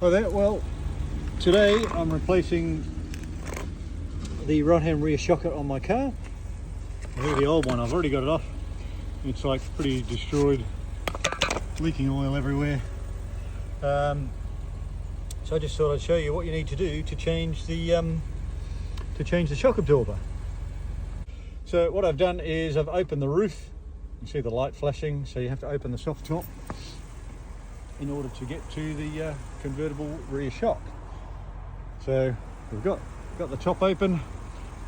Hi there. Well, today I'm replacing the right hand rear shocker on my car. Here's the old one. I've already got it off. It's like pretty destroyed, leaking oil everywhere. So I just thought I'd show you what you need to do to change the shock absorber. So what I've done is I've opened the roof. You see the light flashing, so you have to open the soft top in order to get to the convertible rear shock. So we've got the top open.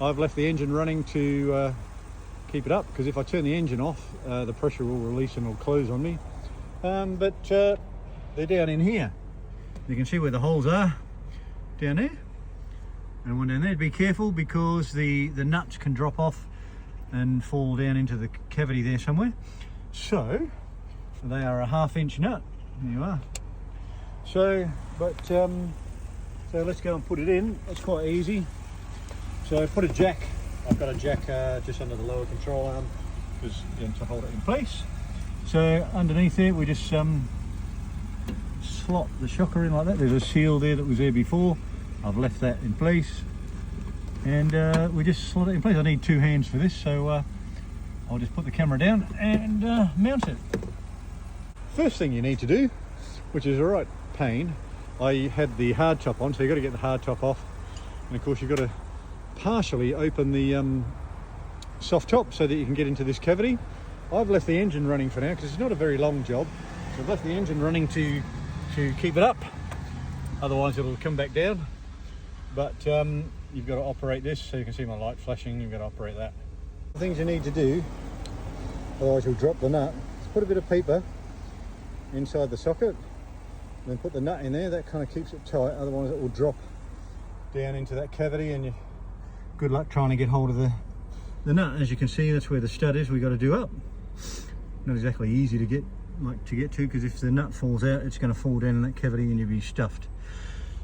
I've left the engine running to keep it up, because if I turn the engine off, the pressure will release and will close on me. But they're down in here. You can see where the holes are down there, and one down there. Be careful, because the nuts can drop off and fall down into the cavity there somewhere. So they are a 1/2 inch nut. There you are. So let's go and put it in. It's quite easy. So I put a jack. I've got a jack just under the lower control arm, because to hold it in place. So underneath there we just slot the shocker in like that. There's a seal there that was there before. I've left that in place, and we just slot it in place. I need 2 hands for this, so I'll just put the camera down and mount it. First thing you need to do, which is a right pain, I had the hard top on, so you've got to get the hard top off, and of course you've got to partially open the soft top so that you can get into this cavity. I've left the engine running for now, because it's not a very long job, so I've left the engine running to keep it up, otherwise it'll come back down. But you've got to operate this, so you can see my light flashing. You've got to operate that. The things you need to do, otherwise you'll drop the nut, is put a bit of paper inside the socket, and then put the nut in there. That kind of keeps it tight, otherwise it will drop down into that cavity, and good luck trying to get hold of the nut. As you can see, that's where the stud is. We've got to do up. Not exactly easy to get to, because if the nut falls out, it's going to fall down in that cavity and you'll be stuffed.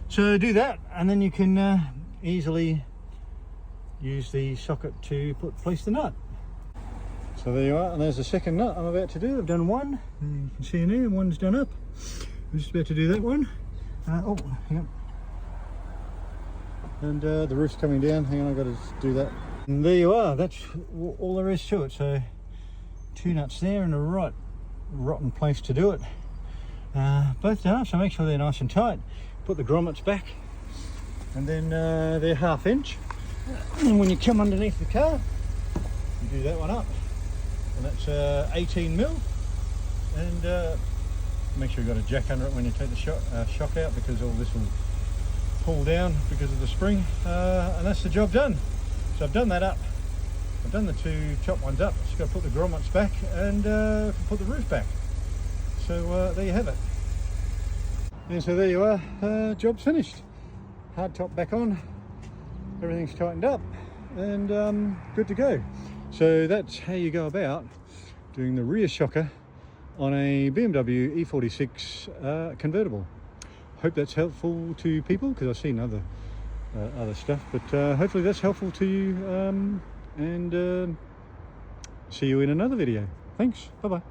So do that, and then you can easily use the socket to place the nut. So there you are, and there's the second nut I'm about to do. I've done one, and you can see in there, one's done up. I'm just about to do that one. Oh, hang on. And the roof's coming down. Hang on, I've got to do that. And there you are, that's all there is to it. So 2 nuts there, and a right rotten place to do it. Both done up, so make sure they're nice and tight. Put the grommets back, and then they're 1/2 inch. And when you come underneath the car, you do that one up, and that's 18 mil. And make sure you've got a jack under it when you take the shock out, because all this will pull down because of the spring. And that's the job done. So I've done that up. I've done the 2 top ones up. Just got to put the grommets back and put the roof back. So there you have it. And so there you are, job's finished. Hard top back on, everything's tightened up, and good to go. So that's how you go about doing the rear shocker on a BMW E46 convertible. Hope that's helpful to people, because I've seen other stuff, but hopefully that's helpful to you, and see you in another video. Thanks, bye bye.